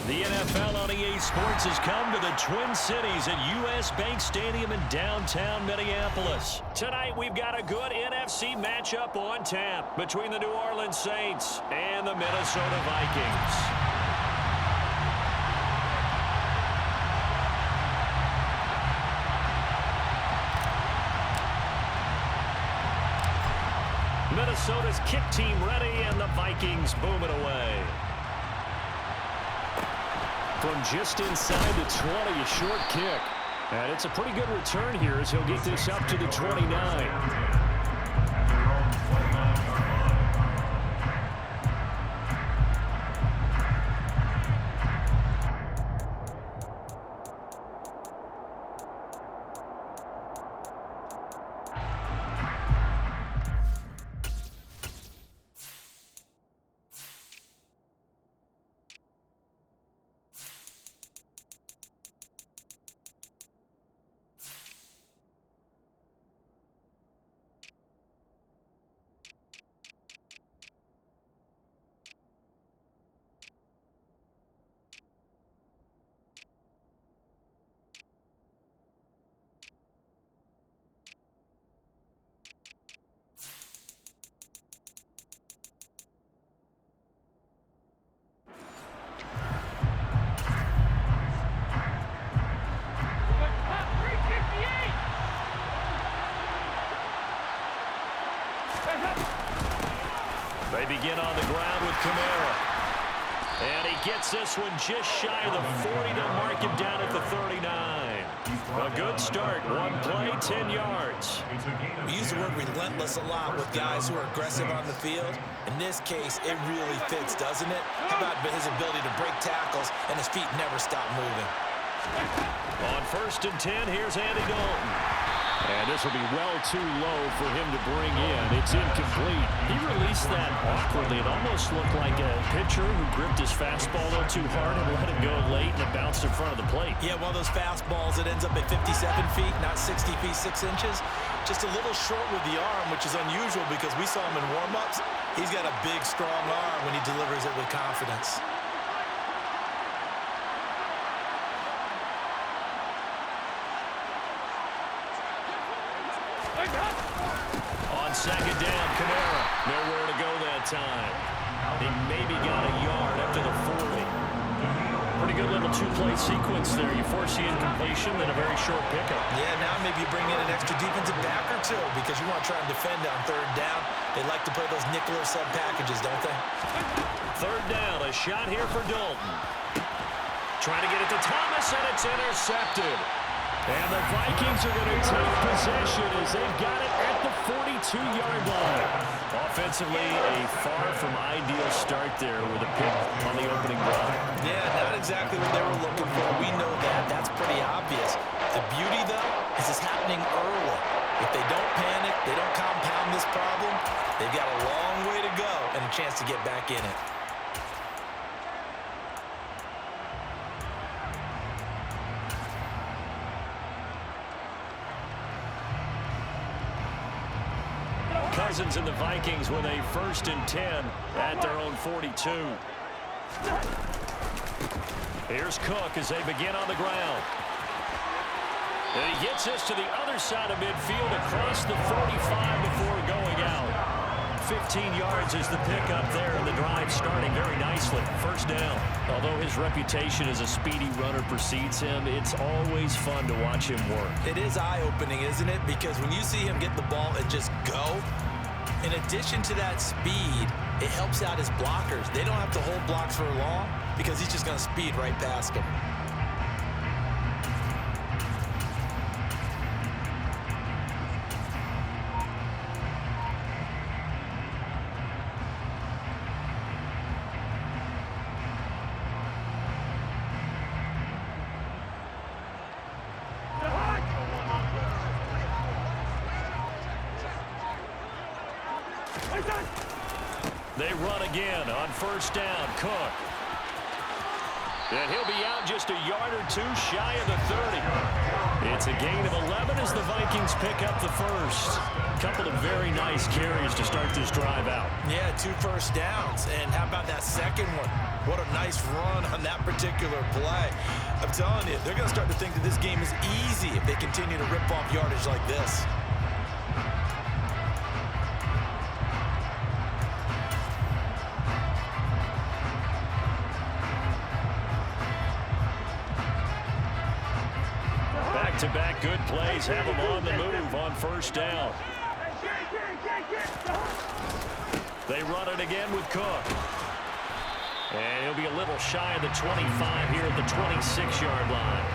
The NFL on EA Sports has come to the Twin Cities at U.S. Bank Stadium in downtown Minneapolis. Tonight, we've got a good NFC matchup on tap between the New Orleans Saints and the Minnesota Vikings. Minnesota's kick team ready, and the Vikings boom it away. From just inside the 20, a short kick. And it's a pretty good return here as he'll get this up to the 29. They begin on the ground with Kamara. And he gets this one just shy of the 40 to mark him down at the 39. A good start. One play, 10 yards. We use the word relentless a lot with guys who are aggressive on the field. In this case, it really fits, doesn't it? How about his ability to break tackles and his feet never stop moving? On 1st and 10, here's Andy Dalton. And this will be well too low for him to bring in. It's incomplete. He released that awkwardly. It almost looked like a pitcher who gripped his fastball a little too hard and let it go late, and it bounced in front of the plate. Yeah, one of those fastballs that ends up at 57 feet, not 60 feet, 6 inches. Just a little short with the arm, which is unusual because we saw him in warm-ups. He's got a big, strong arm when he delivers it with confidence. On 2nd down, Kamara. Nowhere to go that time. He maybe got a yard up to the 40. Pretty good little two-play sequence there. You force the incompletion, then a very short pickup. Yeah, now maybe you bring in an extra defensive back or two because you want to try and defend on 3rd down. They like to play those nickel or sub packages, don't they? 3rd down, a shot here for Dalton. Trying to get it to Thomas, and it's intercepted. And the Vikings are going to take possession as they've got it at the 42-yard line. Offensively, a far from ideal start there with a pick on the opening drive. Yeah, not exactly what they were looking for. We know that. That's pretty obvious. The beauty, though, is it's happening early. If they don't panic, they don't compound this problem, they've got a long way to go and a chance to get back in it. Cousins and the Vikings with a 1st and 10 at their own 42. Here's Cook as they begin on the ground. And he gets this to the other side of midfield across the 45 before going out. 15 yards is the pickup there, and the drive starting very nicely. 1st down. Although his reputation as a speedy runner precedes him, it's always fun to watch him work. It is eye-opening, isn't it? Because when you see him get the ball and just go, in addition to that speed, it helps out his blockers. They don't have to hold blocks for long because he's just going to speed right past them. They run again on 1st down. Cook. And he'll be out just a yard or two shy of the 30. It's a gain of 11 as the Vikings pick up the first. A couple of very nice carries to start this drive out. Yeah, 2 first downs. And how about that second one? What a nice run on that particular play. I'm telling you, they're going to start to think that this game is easy if they continue to rip off yardage like this. Back-to-back good plays have them on the move on first down. They run it again with Cook. And he'll be a little shy of the 25 here at the 26-yard line.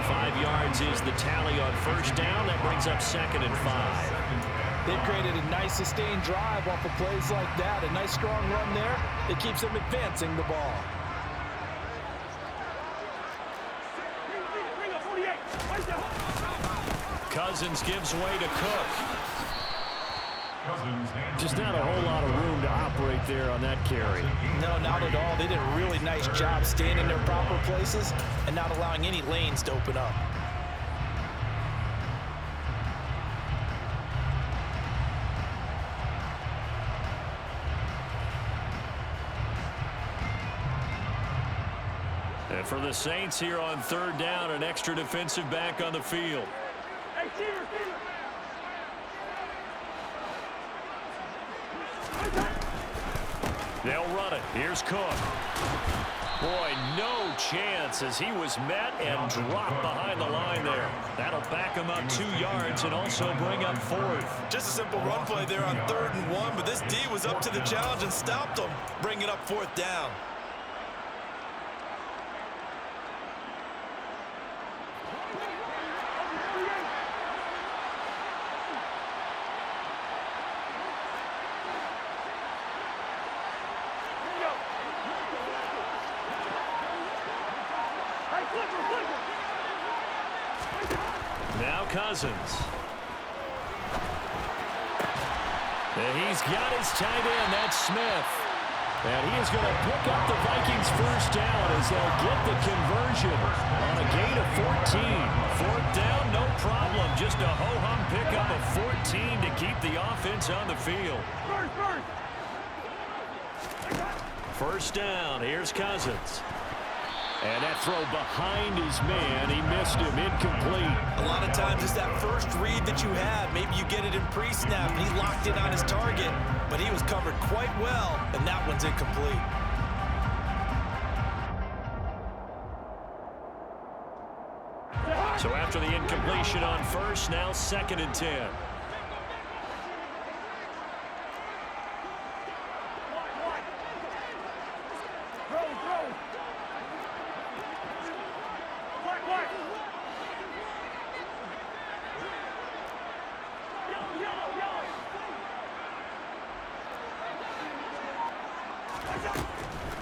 5 yards is the tally on first down. That brings up 2nd and 5. They've created a nice sustained drive off of plays like that. A nice strong run there. It keeps them advancing the ball. Cousins gives way to Cook. Just not a whole lot of room to operate there on that carry. No, not at all. They did a really nice job staying in their proper places and not allowing any lanes to open up. And for the Saints here on 3rd down, an extra defensive back on the field. They'll run it. Here's Cook. Boy, no chance as he was met and dropped behind the line there. That'll back him up 2 yards and also bring up 4th. Just a simple run play there on 3rd and 1, but this D was up to the challenge and stopped them, bringing up 4th down. Now Cousins. And he's got his tight end. That's Smith. And he is going to pick up the Vikings first down as they'll get the conversion on a gain of 14. 4th down, no problem. Just a ho-hum pickup of 14 to keep the offense on the field. First down. Here's Cousins. And that throw behind his man, he missed him, incomplete. A lot of times it's that first read that you have. Maybe you get it in pre-snap, and he locked in on his target, but he was covered quite well, and that one's incomplete. So after the incompletion on first, now 2nd and 10.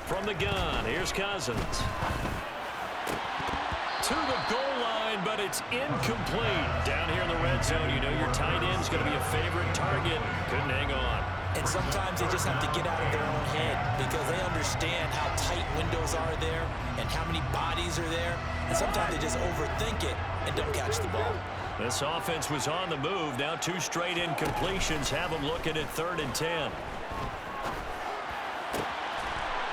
From the gun, here's Cousins. To the goal line, but it's incomplete. Down here in the red zone, you know your tight end's going to be a favorite target. Couldn't hang on. And sometimes they just have to get out of their own head because they understand how tight windows are there and how many bodies are there. And sometimes they just overthink it and don't catch the ball. This offense was on the move. Now 2 straight incompletions have them looking at 3rd and 10.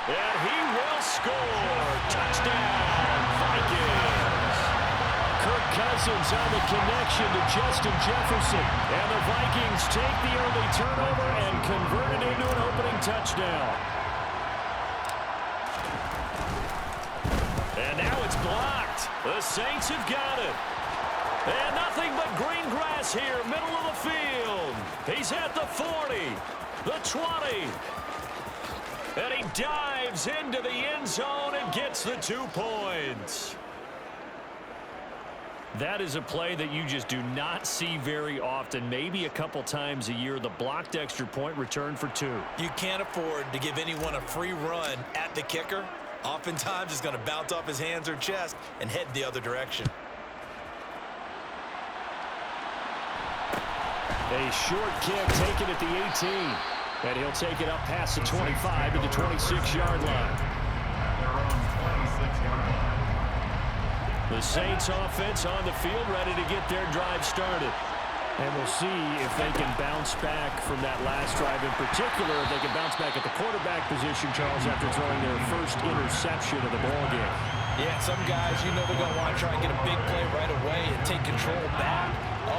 And he will score. Touchdown, Vikings. Kirk Cousins on the connection to Justin Jefferson. And the Vikings take the early turnover and convert it into an opening touchdown. And now it's blocked. The Saints have got it. And nothing but green grass here, middle of the field. He's at the 40, the 20. And he dives into the end zone and gets the 2 points. That is a play that you just do not see very often. Maybe a couple times a year, the blocked extra point return for 2. You can't afford to give anyone a free run at the kicker. Oftentimes, it's going to bounce off his hands or chest and head the other direction. A short kick taken at the 18. And he'll take it up past the 25 to the 26-yard line. The Saints offense on the field, ready to get their drive started. And we'll see if they can bounce back from that last drive in particular. If they can bounce back at the quarterback position, Charles, after throwing their first interception of the ballgame. Yeah, some guys, you know they're going to want to try and get a big play right away and take control back.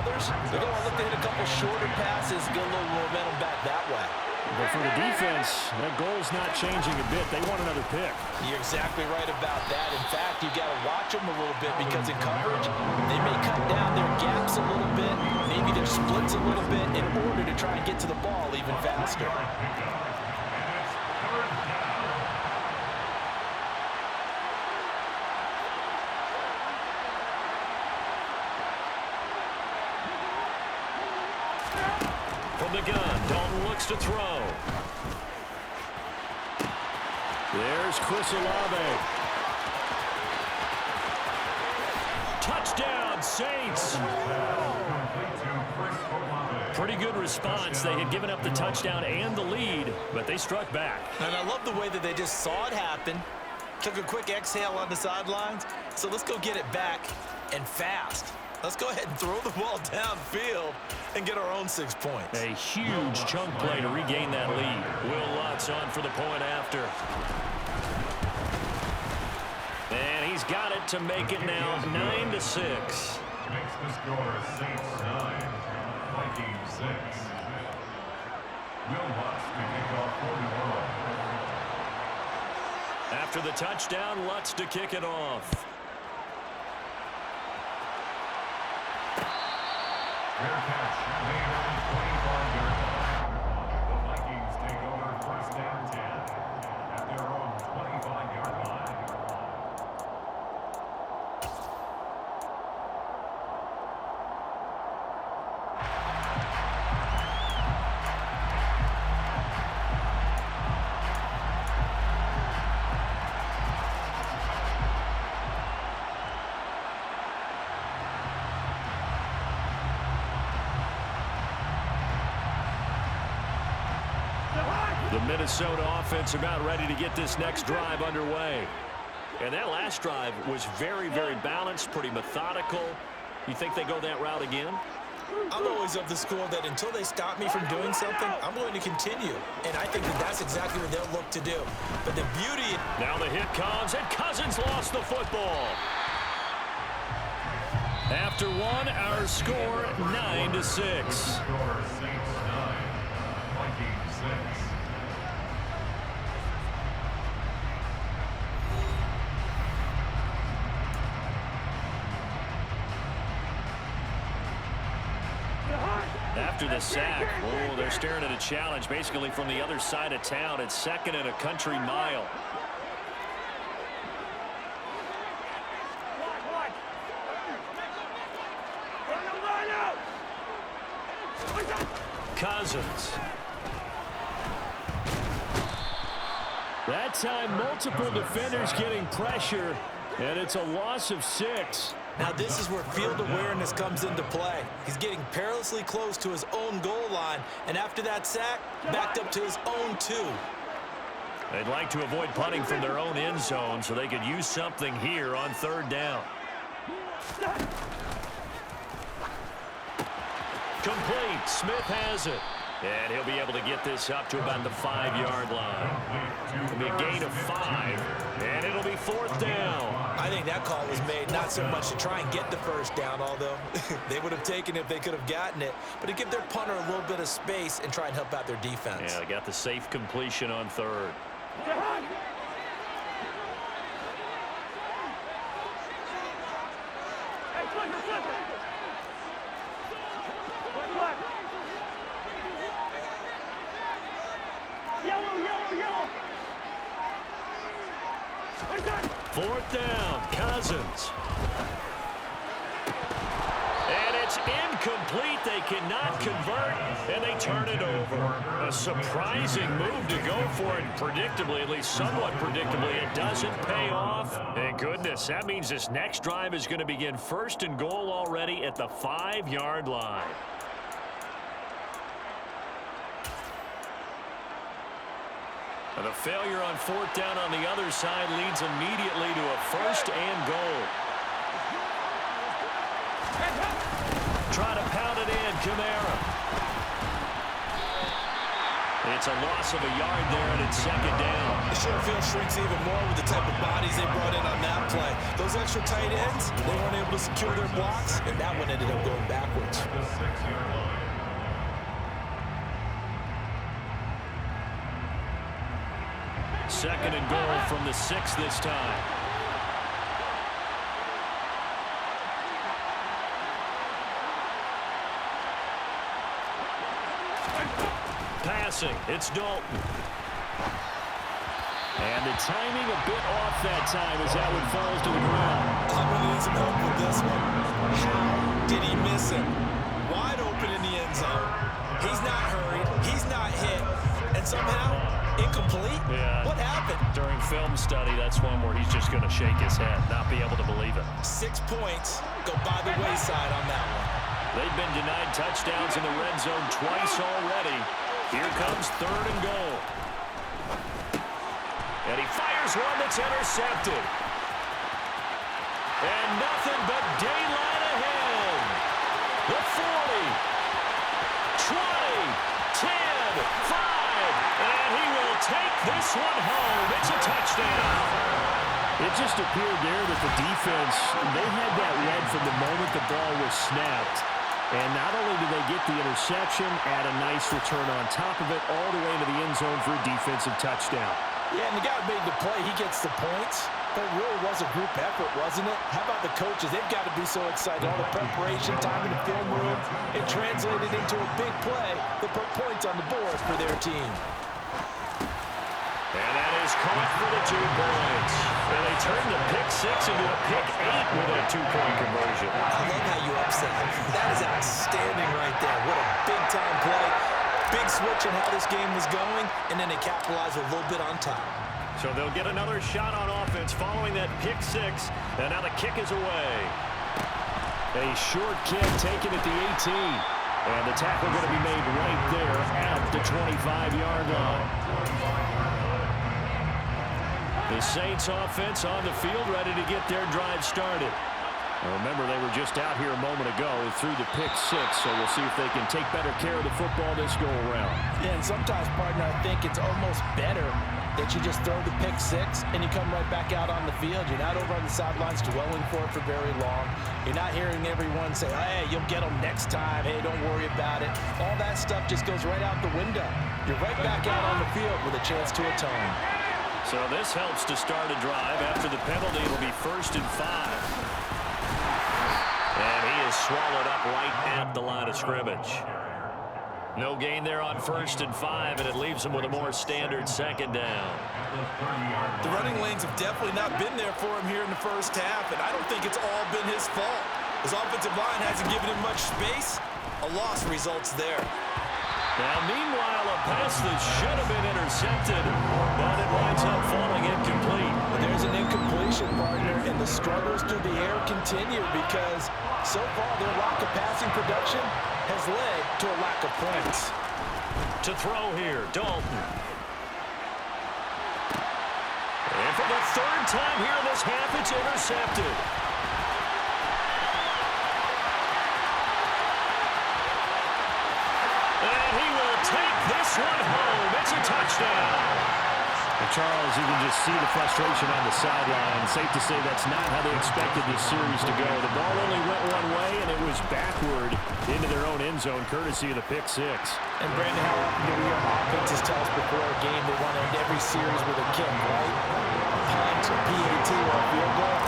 Others, they're going to look to hit a couple shorter passes, get a little momentum back that way. But for the defense, that goal's not changing a bit. They want another pick. You're exactly right about that. In fact, you got to watch them a little bit because in coverage, they may cut down their gaps a little bit, maybe their splits a little bit in order to try and get to the ball even faster. From the gun, Dalton looks to throw. There's Chris Olave. Touchdown, Saints. Pretty good response. They had given up the touchdown and the lead, but they struck back. And I love the way that they just saw it happen, took a quick exhale on the sidelines. So let's go get it back and fast. Let's go ahead and throw the ball downfield and get our own 6 points. A huge chunk play to regain that lead. Will Lutz on for the point after. And he's got it to make it now 9-6. Makes the score Saints 9, Vikings 6. Will Lutz to kick off for the world. After the touchdown, Lutz to kick it off. Fair catch, made on the 25-yard line. The Vikings take over first and 10 at their own 25-yard line. The Minnesota offense about ready to get this next drive underway. And that last drive was very, very balanced, pretty methodical. You think they go that route again? I'm always of the school that until they stop me from doing something, I'm going to continue. And I think that that's exactly what they'll look to do. But the beauty... Now the hit comes, and Cousins lost the football. After one, our score 9-6. Score Saints 9, Vikings 6. After the sack, oh, they're staring at a challenge basically from the other side of town. It's second and a country mile. Cousins. That time, multiple defenders getting pressure, and it's a loss of 6. Now this is where field awareness comes into play. He's getting perilously close to his own goal line, and after that sack, backed up to his own 2. They'd like to avoid punting from their own end zone so they could use something here on third down. Complete. Smith has it. And he'll be able to get this up to about the 5-yard line. It'll be a gain of 5, and it'll be fourth down. I think that call was made not so much to try and get the first down, although they would have taken it if they could have gotten it, but to give their punter a little bit of space and try and help out their defense. Yeah, they got the safe completion on third. Fourth down, Cousins. And it's incomplete. They cannot convert, and they turn it over. A surprising move to go for it, predictably, at least somewhat predictably. It doesn't pay off. Thank goodness. That means this next drive is going to begin first and goal already at the 5-yard line. And a failure on fourth down on the other side leads immediately to a first and goal. try to pound it in. Kamara. It's a loss of a yard there, and it's second down. The short field shrinks even more with the type of bodies they brought in on that play. Those extra tight ends, they weren't able to secure their blocks, and that one ended up going backwards. The 6-yard line. Second and goal from the 6 this time. Passing, it's Dalton. And the timing a bit off that time as that one falls to the ground. I'm going to need some help with this one. How did he miss him? Wide open in the end zone. He's not hurried. He's not hit. And somehow, incomplete? Yeah. What happened? During film study, that's one where he's just going to shake his head, not be able to believe it. 6 points go by the wayside on that one. They've been denied touchdowns in the red zone twice already. Here comes third and goal. And he fires one that's intercepted. And nothing but daylight ahead. The 40, 20, 10, 5, and he will take this one home. It's a touchdown. It just appeared there that the defense, they had that read from the moment the ball was snapped. And not only did they get the interception, add a nice return on top of it, all the way into the end zone for a defensive touchdown. Yeah, and the guy who made the play, he gets the points. But it really was a group effort, wasn't it? How about the coaches? They've got to be so excited. All the preparation, time in the film room, it translated into a big play that put points on the board for their team. And that is caught for the 2 points. And they turn the pick 6 into a pick 8 with a 2-point conversion. I love how you upset. That is outstanding right there. What a big-time play. Big switch in how this game was going, and then they capitalize a little bit on top. So they'll get another shot on offense following that pick 6. And now the kick is away. A short kick taken at the 18. And the tackle going to be made right there at the 25-yard line. The Saints offense on the field ready to get their drive started. Now remember, they were just out here a moment ago through the pick 6, so we'll see if they can take better care of the football this go-around. Yeah, and sometimes, partner, I think it's almost better that you just throw the pick 6 and you come right back out on the field. You're not over on the sidelines dwelling for it for very long. You're not hearing everyone say, hey, you'll get them next time. Hey, don't worry about it. All that stuff just goes right out the window. You're right back out on the field with a chance to atone. So this helps to start a drive. After the penalty, it'll be 1st and 5. And he is swallowed up right at the line of scrimmage. No gain there on 1st and 5, and it leaves him with a more standard 2nd down. The running lanes have definitely not been there for him here in the first half, and I don't think it's all been his fault. His offensive line hasn't given him much space. A loss results there. Now, meanwhile, a pass that should have been intercepted, but it winds up falling incomplete. But there's an incompletion, partner, and the struggles through the air continue because so far their lack of passing production has led to a lack of points. To throw here, Dalton. And for the 3rd time here in this half, it's intercepted. And he will take this one home. It's a touchdown. And Charles, you can just see the frustration on the sideline. Safe to say that's not how they expected this series to go. The ball only went one way, and it was backward into their own end zone, courtesy of the pick 6. And Brandon, how often do we hear offenses tell us before a game they want to end every series with a kick, right? A punt, a PAT, or a field goal.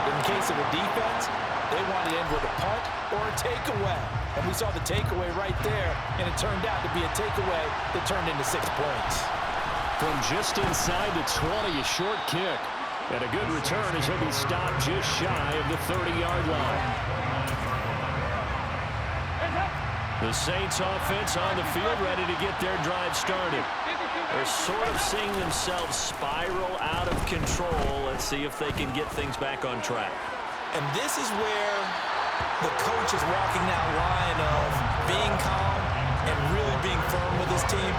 In the case of the defense, they want to end with a punt or a takeaway. And we saw the takeaway right there, and it turned out to be a takeaway that turned into 6 points. From just inside the 20, a short kick. And a good return as he'll be stopped just shy of the 30-yard line. The Saints offense on the field ready to get their drive started. They're sort of seeing themselves spiral out of control. Let's see if they can get things back on track. And this is where the coach is walking that line of being calm and really being firm with his team.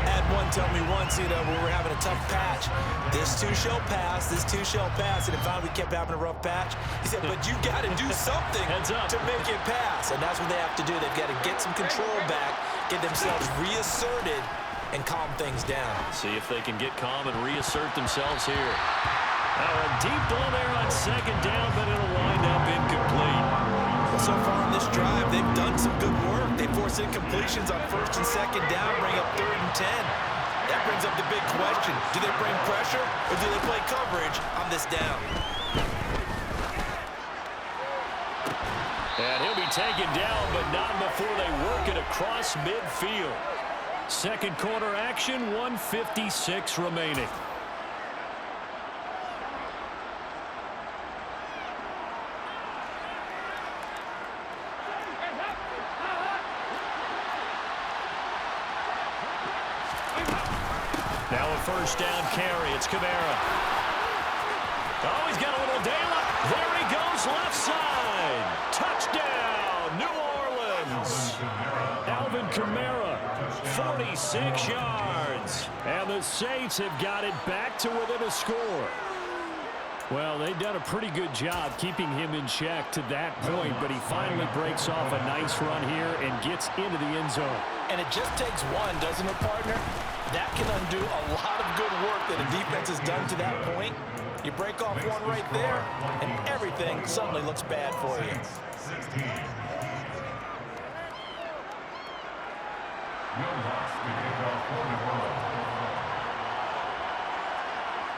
At had one tell me once, when we were having a tough patch, this too shall pass, this too shall pass. And if finally we kept having a rough patch, he said, but you got to do something to make it pass. And that's what they have to do. They've got to get some control back, get themselves reasserted, and calm things down. See if they can get calm and reassert themselves here. A deep ball there on second down, but it'll wind up incomplete. Well, so far on this drive, they've done some good work. They forced incompletions on first and second down, bring up 3rd and 10. That brings up the big question. Do they bring pressure or do they play coverage on this down? And he'll be taken down, but not before they work it across midfield. Second quarter action, 1:56 remaining. Now a first down carry. It's Kamara. Oh, he's got a little daylight. There he goes, left side. Touchdown, New Orleans. Alvin Kamara, 46 yards. And the Saints have got it back to within a score. Well, they've done a pretty good job keeping him in check to that point, but he finally breaks off a nice run here and gets into the end zone. And it just takes one, doesn't it, partner? That can undo a lot of good work that a defense has done to that point. You break off one right there, and everything suddenly looks bad for you. 16.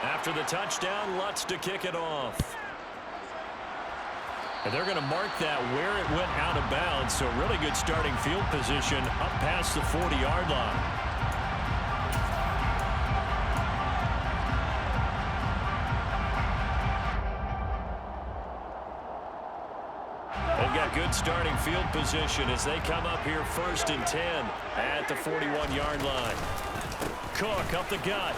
After the touchdown, Lutz to kick it off. And they're going to mark that where it went out of bounds, so really good starting field position up past the 40-yard line. They've got good starting field position as they come up here 1st and 10 at the 41-yard line. Cook up the gut.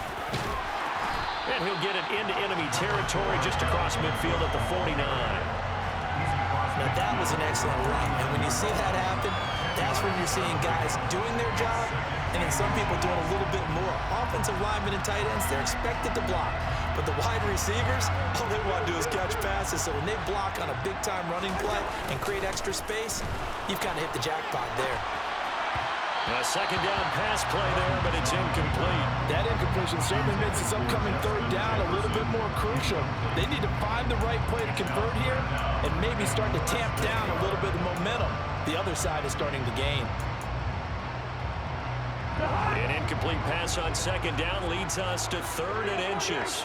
And he'll get it into enemy territory just across midfield at the 49. Now, that was an excellent run. And when you see that happen, that's when you're seeing guys doing their job and then some people doing a little bit more. Offensive linemen and tight ends, they're expected to block. But the wide receivers, all they want to do is catch passes. So when they block on a big-time running play and create extra space, you've kind of hit the jackpot there. A second down pass play there, but it's incomplete. That incompletion certainly makes this upcoming 3rd down a little bit more crucial. They need to find the right play to convert here and maybe start to tamp down a little bit of momentum. The other side is starting to gain. An incomplete pass on second down leads us to 3rd and inches.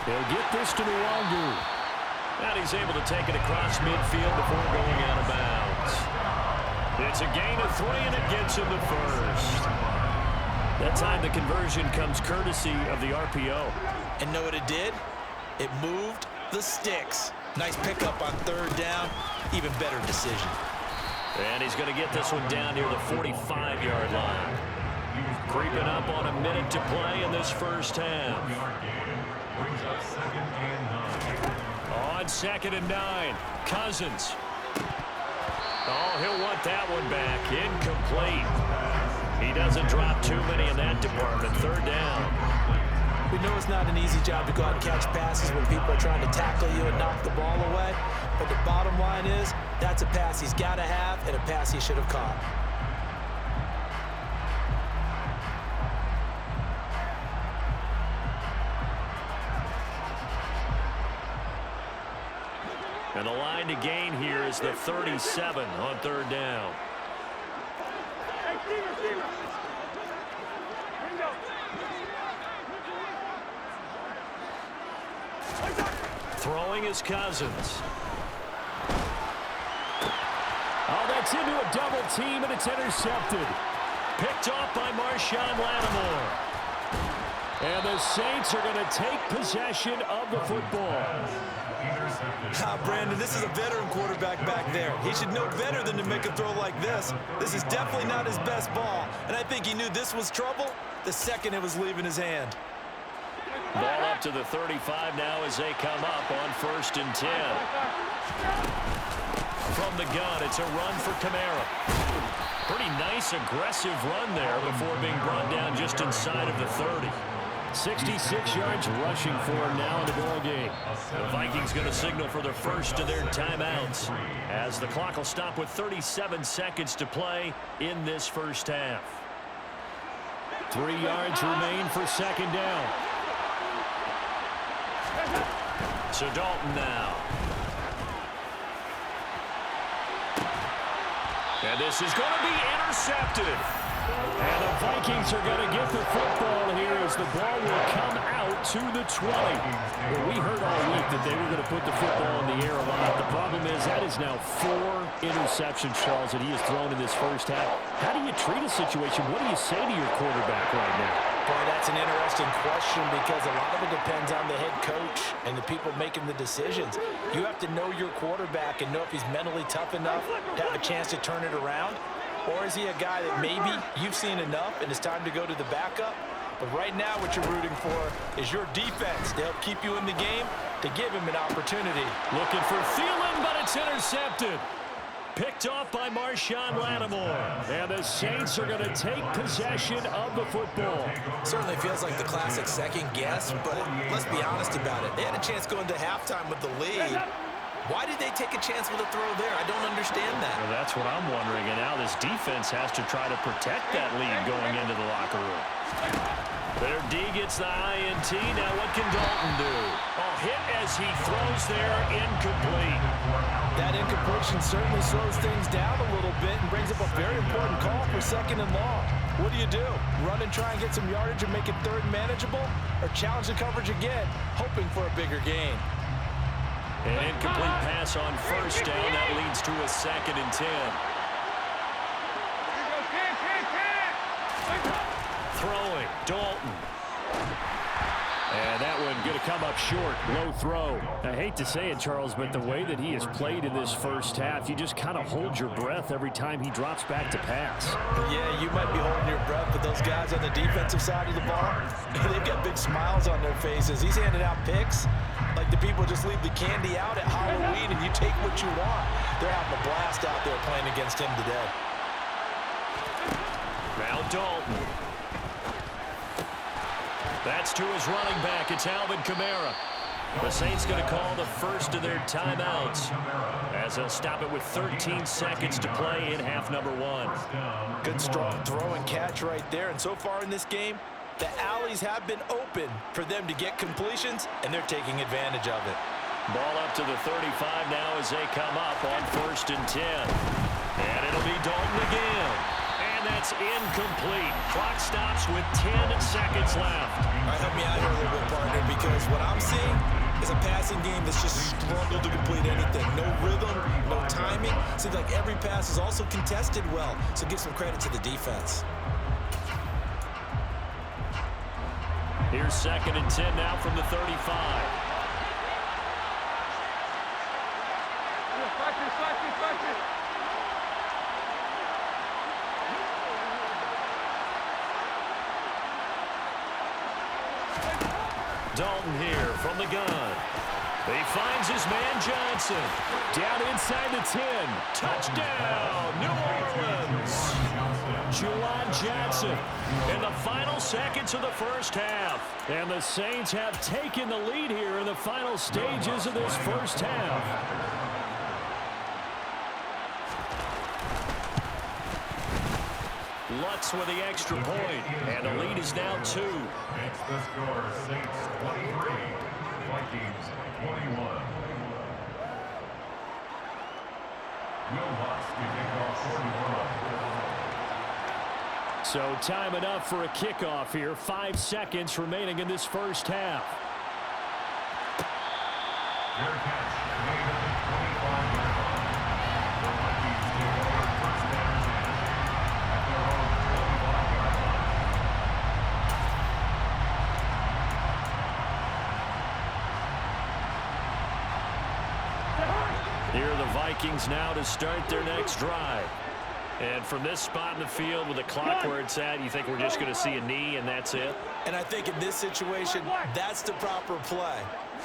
They'll get this to Nwangu. And he's able to take it across midfield before going out of bounds. It's a gain of 3, and it gets him the first. That time the conversion comes courtesy of the RPO. And know what it did? It moved the sticks. Nice pickup on 3rd down. Even better decision. And he's going to get this one down near the 45-yard line. Creeping up on a minute to play in this first half. Brings up 2nd and 9. On 2nd and 9, Cousins. Oh, he'll want that one back. Incomplete. He doesn't drop too many in that department. 3rd down. We know it's not an easy job to go out and catch passes when people are trying to tackle you and knock the ball away. But the bottom line is, that's a pass he's got to have and a pass he should have caught. And the line to gain here is the 37 on 3rd down. Throwing is Cousins. Oh, that's into a double team, and it's intercepted. Picked off by Marshawn Lattimore. And the Saints are going to take possession of the football. Brandon, this is a veteran quarterback back there. He should know better than to make a throw like this. This is definitely not his best ball, and I think he knew this was trouble the second it was leaving his hand. Ball up to the 35 now as they come up on 1st and 10. from the gun. It's a run for Kamara. Pretty nice, aggressive run there before being brought down just inside of the 30. 66 yards rushing for him now in the ball game. The Vikings going to signal for the first of their timeouts as the clock will stop with 37 seconds to play in this first half. 3 yards remain for second down. So Dalton now. And this is going to be intercepted. And the Vikings are going to get the football here as the ball will come out to the 20. Well, we heard all week that they were going to put the football in the air a lot. The problem is that is now 4 interceptions, Charles, that he has thrown in this first half. How do you treat a situation? What do you say to your quarterback right now? Boy, that's an interesting question because a lot of it depends on the head coach and the people making the decisions. You have to know your quarterback and know if he's mentally tough enough to have a chance to turn it around. Or is he a guy that maybe you've seen enough and it's time to go to the backup? But right now what you're rooting for is your defense to help keep you in the game, to give him an opportunity. Looking for Thielen, but it's intercepted. Picked off by Marshawn Lattimore. And the Saints are going to take possession of the football. Certainly feels like the classic second guess, but let's be honest about it. They had a chance going to halftime with the lead. Why did they take a chance with a throw there? I don't understand that. Well, that's what I'm wondering. And now this defense has to try to protect that lead going into the locker room. Their D gets the INT. Now what can Dalton do? Oh, hit as he throws there, incomplete. That incompletion certainly slows things down a little bit and brings up a very important call for second and long. What do? Run and try and get some yardage and make it third manageable? Or challenge the coverage again, hoping for a bigger gain? An incomplete pass on first down. That leads to a 2nd and 10. Throwing, Dalton. And that one going to come up short. Low throw. I hate to say it, Charles, but the way that he has played in this first half, you just kind of hold your breath every time he drops back to pass. Yeah, you might be holding your breath, but those guys on the defensive side of the ball, they've got big smiles on their faces. He's handing out picks like the people just leave the candy out at Halloween and you take what you want. They're having a blast out there playing against him today. Now Dalton. That's to his running back. It's Alvin Kamara. The Saints going to call the first of their timeouts as they'll stop it with 13 seconds to play in half number 1. Good strong throw and catch right there. And so far in this game, the alleys have been open for them to get completions, and they're taking advantage of it. Ball up to the 35 now as they come up on 1st and 10. And it'll be Dalton again. And that's incomplete. Clock stops with 10 seconds left. All right, help me out here a little bit, partner, because what I'm seeing is a passing game that's just struggled to complete anything. No rhythm, no timing. Seems like every pass is also contested well, so give some credit to the defense. Here's 2nd and 10 now from the 35. Dalton here from the gun. He finds his man Johnson. Down inside the 10. Touchdown, New Orleans. Juwan Johnson in the final seconds of the first half. And the Saints have taken the lead here in the final stages of this first half. Lutz with the extra point, and the lead is now 2. It's the score, Saints 23, Vikings 21. Will Lutz to kick off 41. So time enough for a kickoff here. 5 seconds remaining in this first half. Their catch made at the 25-yard line. The Vikings take over first down 10 at their own 25-yard line. Here are the Vikings now to start their next drive. And from this spot in the field with the clock where it's at, you think we're just going to see a knee and that's it? And I think in this situation, that's the proper play.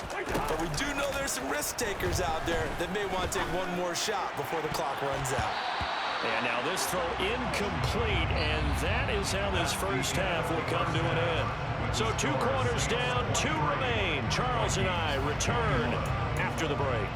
But we do know there's some risk takers out there that may want to take one more shot before the clock runs out. And now this throw incomplete, and that is how this first half will come to an end. So 2 quarters down, 2 remain. Charles and I return after the break.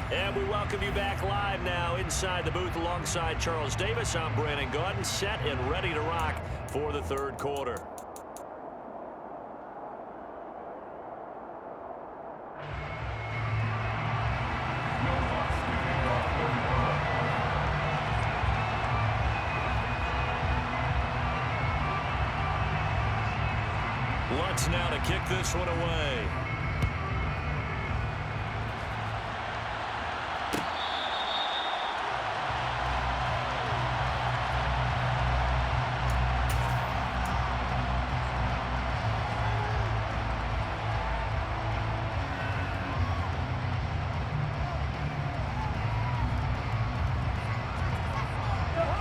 And we welcome you back live now inside the booth alongside Charles Davis. I'm Brandon Gaudin, set and ready to rock for the third quarter. Lutz now to kick this one away.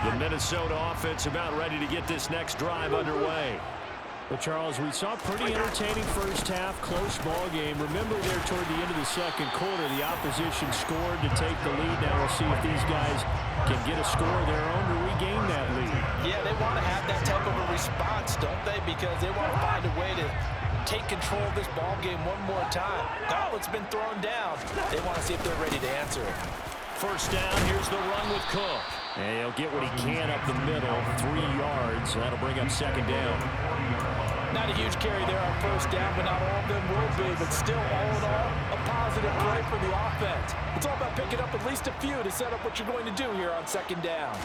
The Minnesota offense about ready to get this next drive underway. Well, Charles, we saw a pretty entertaining first half, close ball game. Remember there toward the end of the second quarter, the opposition scored to take the lead. Now we'll see if these guys can get a score of their own to regain that lead. Yeah, they want to have that type of a response, don't they? Because they want to find a way to take control of this ball game one more time. Gauntlet's been thrown down. They want to see if they're ready to answer it. First down, here's the run with Cook. And he'll get what he can up the middle, 3 yards. That'll bring up second down. Not a huge carry there on first down, but not all of them will be. But still, all in all, a positive play for the offense. It's all about picking up at least a few to set up what you're going to do here on second down.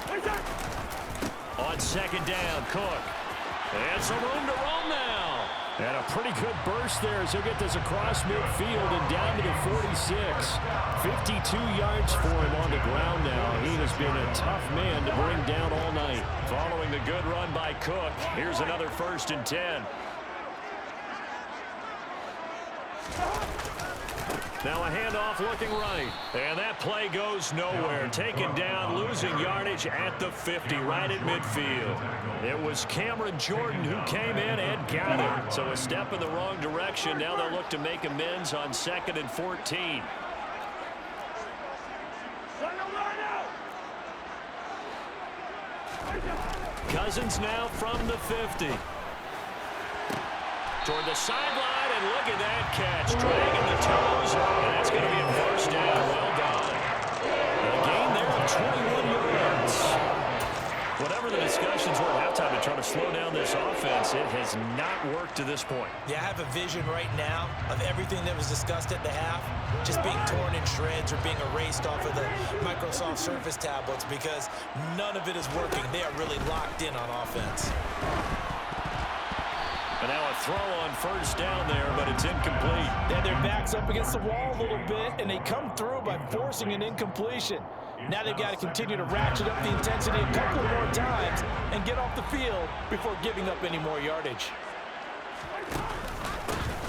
On second down, Cook. And some room to roam now. And a pretty good burst there as he'll get this across midfield and down to the 46. 52 yards for him on the ground now. He has been a tough man to bring down all night. Following the good run by Cook, here's another 1st and 10. Now a handoff looking right. And that play goes nowhere. Taken down, losing yardage at the 50, right at midfield. It was Cameron Jordan who came in and got it. So a step in the wrong direction. Now they'll look to make amends on 2nd and 14. Cousins now from the 50. Toward the sideline, and look at that catch. Dragging the toes, and that's going to be a first down. Well done. A gain there of 21 yards. Whatever the discussions were at halftime to try to slow down this offense, it has not worked to this point. Yeah, I have a vision right now of everything that was discussed at the half just being torn in shreds or being erased off of the Microsoft Surface tablets because none of it is working. They are really locked in on offense. And now a throw on first down there, but it's incomplete. Yeah, their back's up against the wall a little bit, and they come through by forcing an incompletion. Now they've got to continue to ratchet up the intensity a couple more times and get off the field before giving up any more yardage.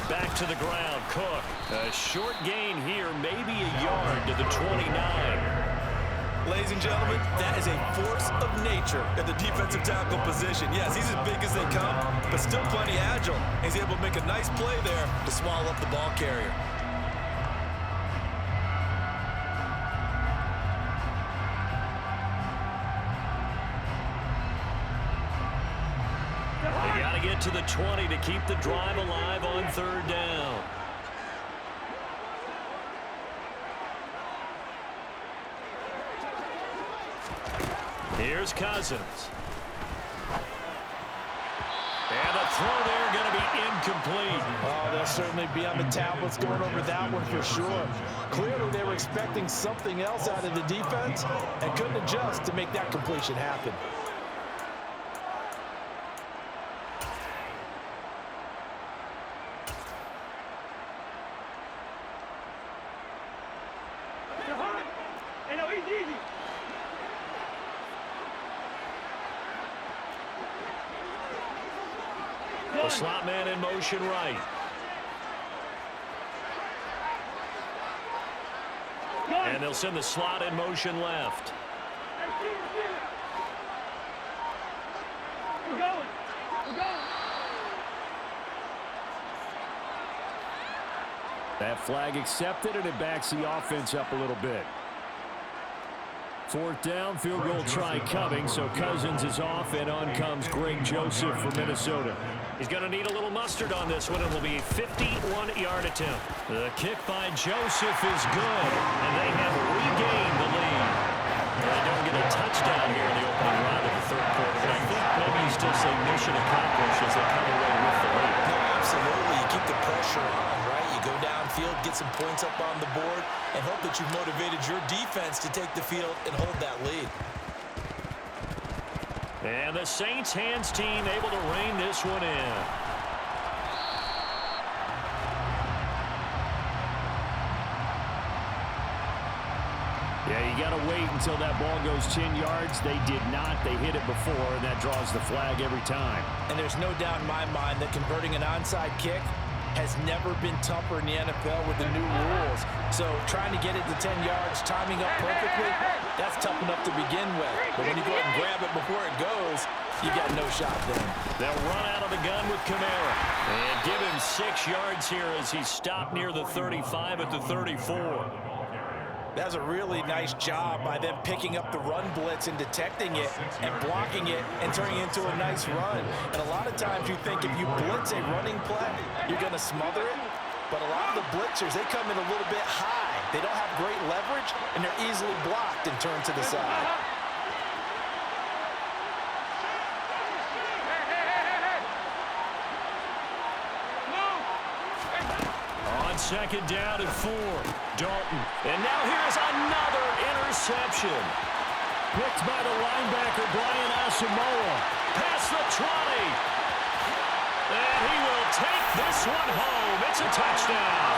Back to the ground, Cook. A short gain here, maybe a yard to the 29. Ladies and gentlemen, that is a force of nature at the defensive tackle position. Yes, he's as big as they come, but still plenty agile. He's able to make a nice play there to swallow up the ball carrier. They got to get to the 20 to keep the drive alive on third down. Here's Cousins. And the throw there going to be incomplete. Oh, they'll certainly be on the tablets going over that one for sure. Clearly they were expecting something else out of the defense and couldn't adjust to make that completion happen. The slot man in motion right. And they'll send the slot in motion left. That flag accepted, and it backs the offense up a little bit. Fourth down, field goal try coming, so Cousins is off, and on comes Greg Joseph for Minnesota. He's going to need a little mustard on this one. It will be a 51-yard attempt. The kick by Joseph is good, and they have regained the lead. They don't get a touchdown here in the opening round of the third quarter, but I think maybe he's still saying mission accomplished as they come away with the lead. No, absolutely. You keep the pressure on, right? You go downfield, get some points up on the board, and hope that you've motivated your defense to take the field and hold that lead. And the Saints hands team able to rein this one in. Yeah, you got to wait until that ball goes 10 yards. They did not. They hit it before, and that draws the flag every time. And there's no doubt in my mind that converting an onside kick has never been tougher in the NFL with the new rules. So trying to get it to 10 yards, timing up perfectly, that's tough enough to begin with. But when you go ahead and grab it before it goes, you got no shot then. They'll run out of the gun with Kamara. And give him 6 yards here as he's stopped near the 35 at the 34. That's a really nice job by them picking up the run blitz and detecting it and blocking it and turning it into a nice run. And a lot of times you think if you blitz a running play, you're going to smother it. But a lot of the blitzers, they come in a little bit high. They don't have great leverage, and they're easily blocked and turned to the side. On second down and 4, Dalton. And now here's another interception. Picked by the linebacker, Brian Asamoah. Past the 20. And he will take this one home. It's a touchdown.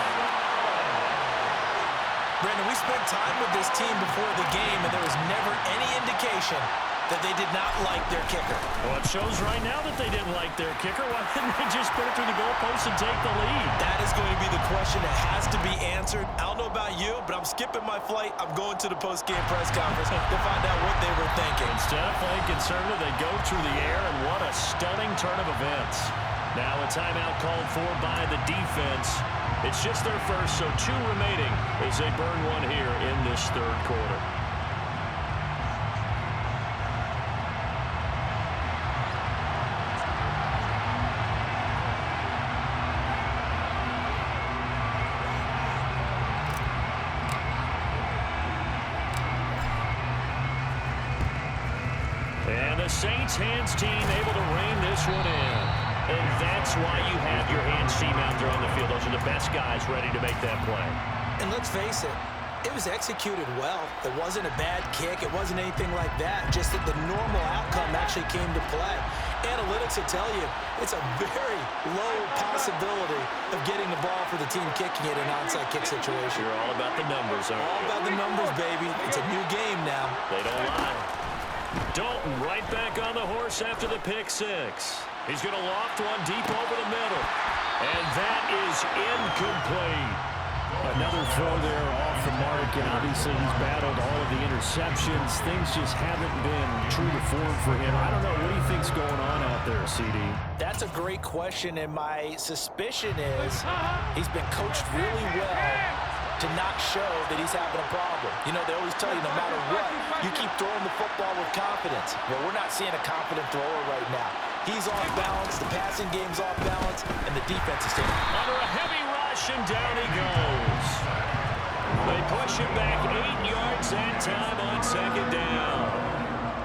Brandon, we spent time with this team before the game, and there was never any indication that they did not like their kicker. Well, it shows right now that they didn't like their kicker. Why didn't they just put it through the goalpost and take the lead? That is going to be the question that has to be answered. I don't know about you, but I'm skipping my flight. I'm going to the post-game press conference to find out what they were thinking. Instead of playing conservative, they go through the air, and what a stunning turn of events. Now a timeout called for by the defense. It's just their first, so 2 remaining as they burn one here in this third quarter. And the Saints hands team able to rein this one in. And that's why you have your hands team out there on the field. Those are the best guys ready to make that play. And let's face it, it was executed well. It wasn't a bad kick. It wasn't anything like that. Just that the normal outcome actually came to play. Analytics will tell you it's a very low possibility of getting the ball for the team kicking it in an onside kick situation. You're all about the numbers, aren't you? All about the numbers, baby. It's a new game now. They don't lie. Dalton right back on the horse after the pick 6. He's going to loft one deep over the middle. And that is incomplete. Another throw there off the mark, and obviously he's battled all of the interceptions. Things just haven't been true to form for him. I don't know. What do you think's going on out there, CD? That's a great question, and my suspicion is he's been coached really well to not show that he's having a problem. You know, they always tell you no matter what, you keep throwing the football with confidence. Well, we're not seeing a confident thrower right now. He's off balance, the passing game's off balance, and the defense is taking under a heavy rush, and down he goes. They push him back 8 yards that time on second down.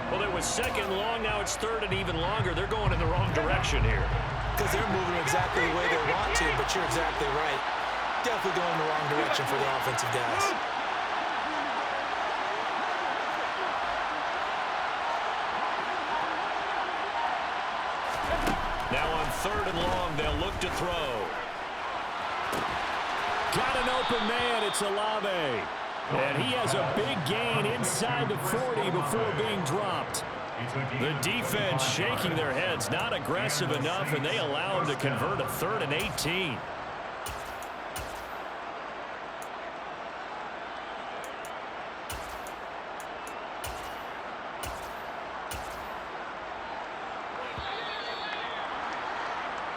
Well, it was second long, now it's third and even longer. They're going in the wrong direction here. because they're moving exactly the way they want to, but you're exactly right. Definitely going in the wrong direction for the offensive guys. Now on third and long, they'll look to throw. Got an open man. It's Olave. And he has a big gain inside the 40 before being dropped. The defense shaking their heads, not aggressive enough, and they allow them to convert a 3rd and 18.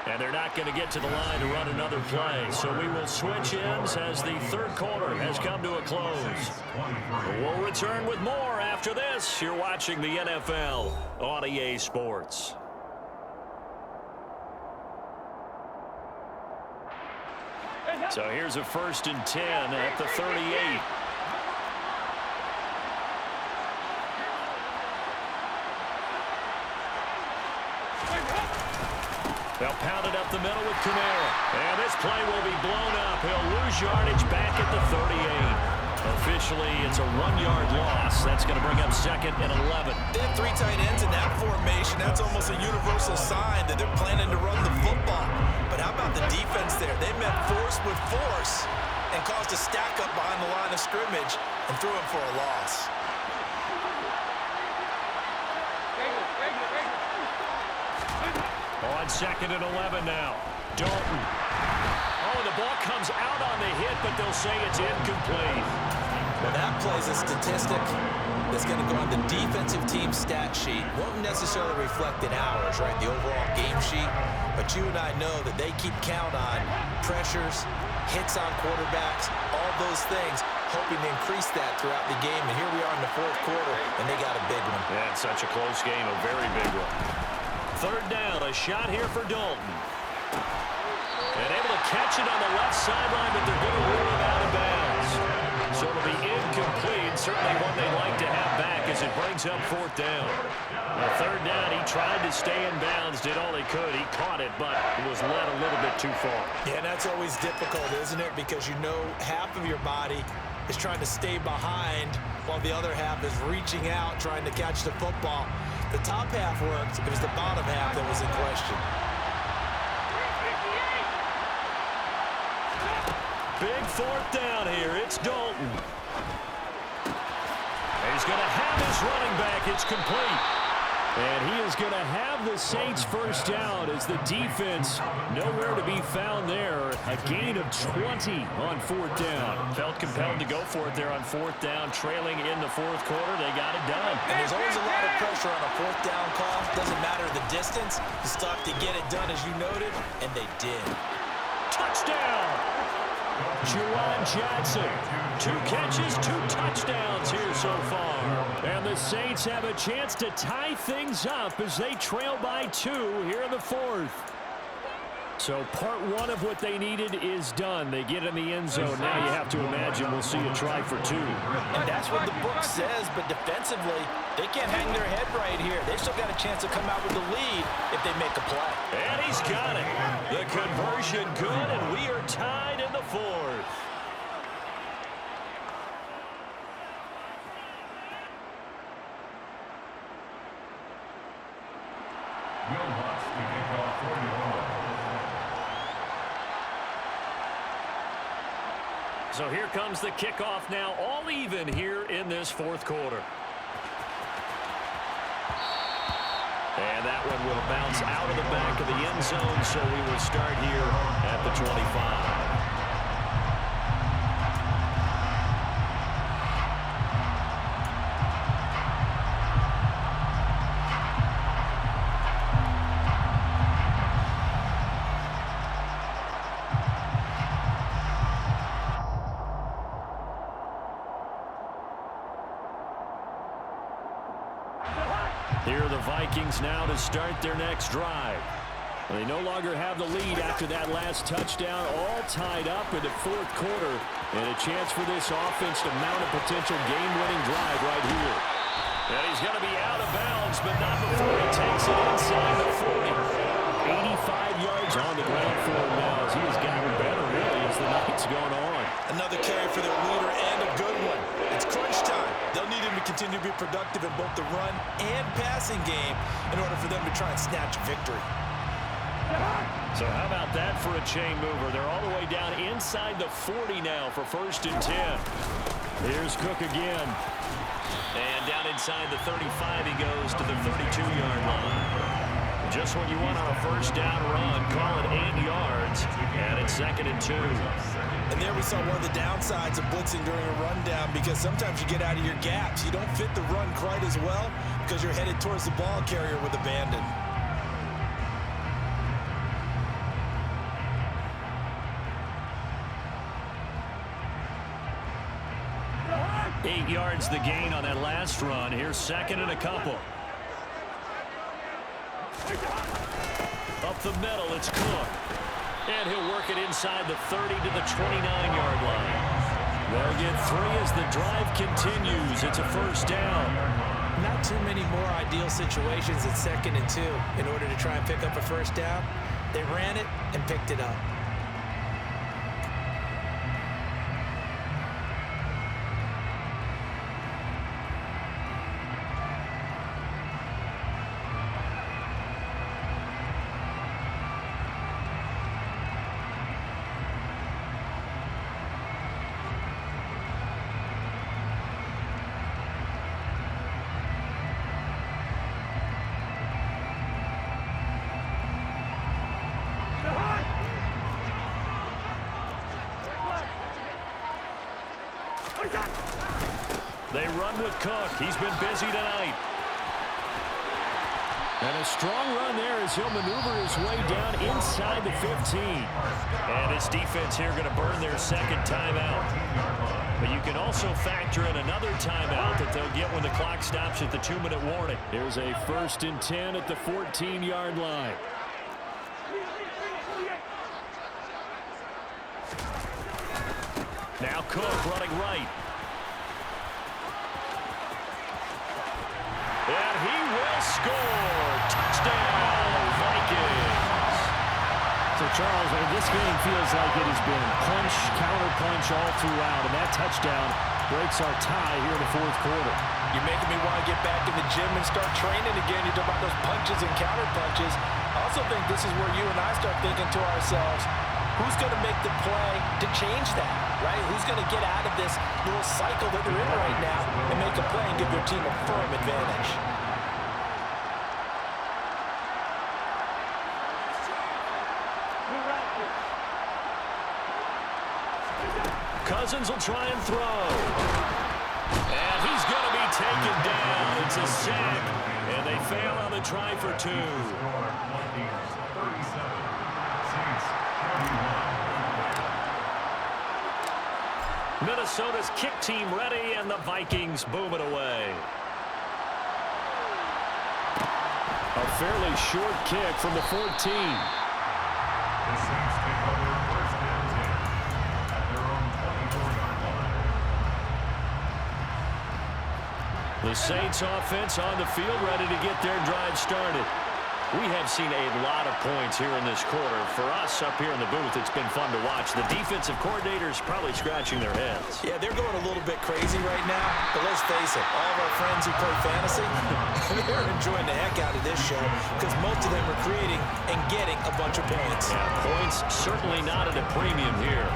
And they're not going to get to the line to run another play. So we will switch ends as the 3rd quarter has come to a close. We'll return with more after this. You're watching the NFL on EA Sports. So here's a 1st and 10 at the 38. They'll pound it up the middle with Kamara. And this play will be blown up. He'll lose yardage back at the 38. Officially, it's a 1-yard loss. That's going to bring up 2nd and 11. They have 3 tight ends in that formation. That's almost a universal sign that they're planning to run the football. But how about the defense there? They met force with force and caused a stack up behind the line of scrimmage and threw him for a loss. On 2nd and 11 now. Dalton. Oh, the ball comes out on the hit, but they'll say it's incomplete. Well, that plays a statistic that's going to go on the defensive team stat sheet. Won't necessarily reflect in ours, right, the overall game sheet. But you and I know that they keep count on pressures, hits on quarterbacks, all those things, hoping to increase that throughout the game. And here we are in the 4th quarter, and they got a big one. Yeah, it's such a close game, a very big one. 3rd down, a shot here for Dalton. And able to catch it on the left sideline, but they're going to rule it out of bounds. So it'll be incomplete. Certainly one they like to have back as it brings up 4th down. The 3rd down, he tried to stay in bounds, did all he could. He caught it, but it was led a little bit too far. Yeah, and that's always difficult, isn't it? Because you know half of your body is trying to stay behind while the other half is reaching out, trying to catch the football. The top half worked. It was the bottom half that was in question. Big 4th down here. It's Dalton. He's going to have his running back. It's complete. And he is going to have the Saints 1st down as the defense nowhere to be found there. A gain of 20 on 4th down. Felt compelled to go for it there on 4th down, trailing in the 4th quarter. They got it done. And there's always a lot of pressure on a 4th down call. Doesn't matter the distance. You still have to get it done, as you noted, and they did. Touchdown! Juwan Johnson. 2 catches, 2 touchdowns here so far. And the Saints have a chance to tie things up as they trail by 2 here in the 4th. So part 1 of what they needed is done. They get in the end zone. Now you have to imagine we'll see a try for 2. And that's what the book says, but defensively, they can't hang their head right here. They've still got a chance to come out with the lead if they make a play. And he's got it. The conversion good, and we are tied in the 4th. So here comes the kickoff now, all even here in this 4th quarter. And that one will bounce out of the back of the end zone, so we will start here at the 25. Here are the Vikings now to start their next drive. They no longer have the lead after that last touchdown, all tied up in the 4th quarter, and a chance for this offense to mount a potential game-winning drive right here. And he's going to be out of bounds, but not before he takes it inside the 40. 85 yards on the ground for him now as he has gotten better, really, as the night's gone on. Another carry for their leader and a good one. It's crunch time. They'll need him to continue to be productive in both the run and passing game in order for them to try and snatch victory. So how about that for a chain mover? They're all the way down inside the 40 now for 1st and 10. Here's Cook again. And down inside the 35, he goes to the 32-yard line. Just what you want on a first down run. Call it 8 yards, and it's 2nd and 2. And there we saw one of the downsides of blitzing during a rundown, because sometimes you get out of your gaps. You don't fit the run quite as well because you're headed towards the ball carrier with abandon. Eight yards the gain on that last run. Here's 2nd and a couple. Up the middle, it's Cook. And he'll work it inside the 30 to the 29-yard line. They'll get 3 as the drive continues. It's a first down. Not too many more ideal situations at 2nd and 2 in order to try and pick up a first down. They ran it and picked it up. They run with Cook. He's been busy tonight. And a strong run there as he'll maneuver his way down inside the 15. And his defense here going to burn their 2nd timeout. But you can also factor in another timeout that they'll get when the clock stops at the 2-minute warning. Here's a 1st and 10 at the 14-yard line. Now Cook running right. And he will score. Touchdown, Vikings. So, Charles, this game feels like it has been punch, counter-punch all throughout, and that touchdown breaks our tie here in the 4th quarter. You're making me want to get back in the gym and start training again. You talk about those punches and counter-punches. I also think this is where you and I start thinking to ourselves, who's going to make the play to change that, right? Who's going to get out of this little cycle that they're in right now and make a play and give their team a firm advantage? Cousins will try and throw. And he's going to be taken down. It's a sack, and they fail on the try for 2. Minnesota's kick team ready, and the Vikings boom it away. A fairly short kick from the 14. The Saints take over 1st and 10 at their own 24-yard line. The Saints offense on the field ready to get their drive started. We have seen a lot of points here in this quarter. For us up here in the booth, it's been fun to watch. The defensive coordinators probably scratching their heads. Yeah, they're going a little bit crazy right now, but let's face it, all of our friends who play fantasy, they're enjoying the heck out of this show because most of them are creating and getting a bunch of points. Yeah, points certainly not at a premium here.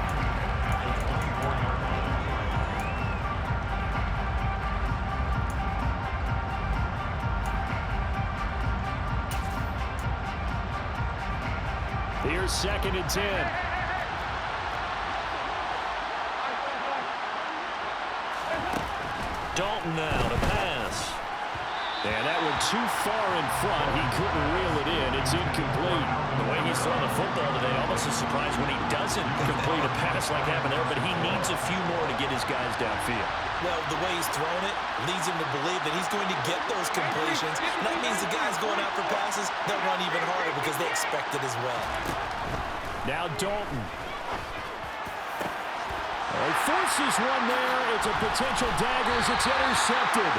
Here's 2nd and 10. Dalton now to pass. And that one too far in front. He couldn't reel it in. It's incomplete. The way he's throwing the football today, almost a surprise when he doesn't complete a pass like happened there, but he needs a few more to get his guys downfield. Well, the way he's thrown it leads him to believe that he's going to get those completions. And that means the guys going out for passes, they'll run even harder because they expect it as well. Now Dalton. He forces one there. It's a potential dagger as it's intercepted.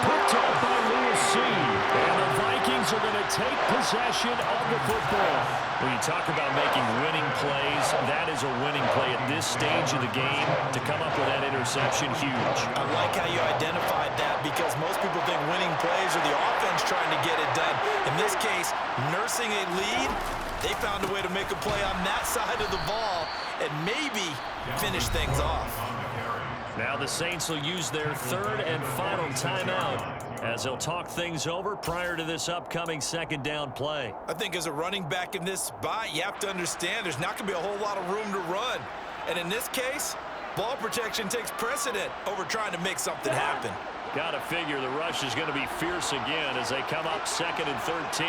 Picked up by Lewis C. And the Vikings are going to take possession of the football. When you talk about making winning plays, that is a winning play at this stage of the game. To come up with that interception, huge. I like how you identified that because most people think winning plays are the offense trying to get it done. In this case, nursing a lead, they found a way to make a play on that side of the ball and maybe finish things off. Now the Saints will use their third and final timeout as they'll talk things over prior to this upcoming second down play. I think as a running back in this spot, you have to understand there's not going to be a whole lot of room to run. And in this case, ball protection takes precedent over trying to make something happen. Got to figure the rush is going to be fierce again as they come up 2nd and 13.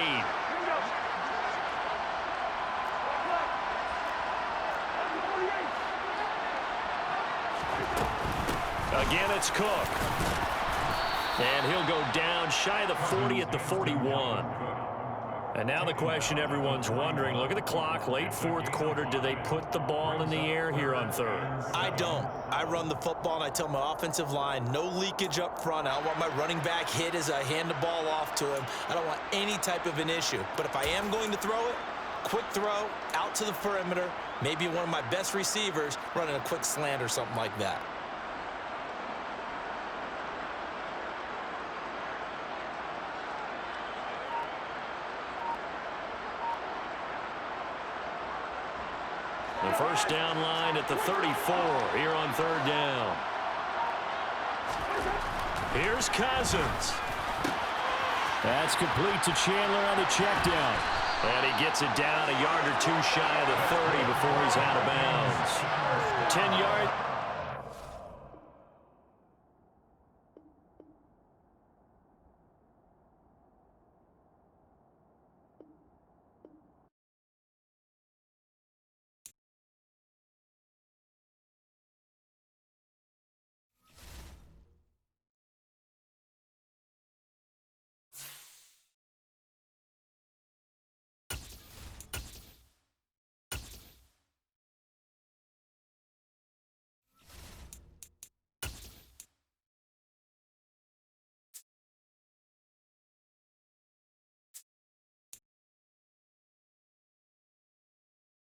Again, it's Cook. And he'll go down shy of the 40 at the 41. And now the question everyone's wondering, look at the clock, late fourth quarter, do they put the ball in the air here on third? I don't. I run the football, and I tell my offensive line, no leakage up front. I don't want my running back hit as I hand the ball off to him. I don't want any type of an issue. But if I am going to throw it, quick throw, out to the perimeter, maybe one of my best receivers running a quick slant or something like that. The first down line at the 34 here on third down. Here's Cousins. That's complete to Chandler on the check down. And he gets it down a yard or two shy of the 30 before he's out of bounds. 10 yards.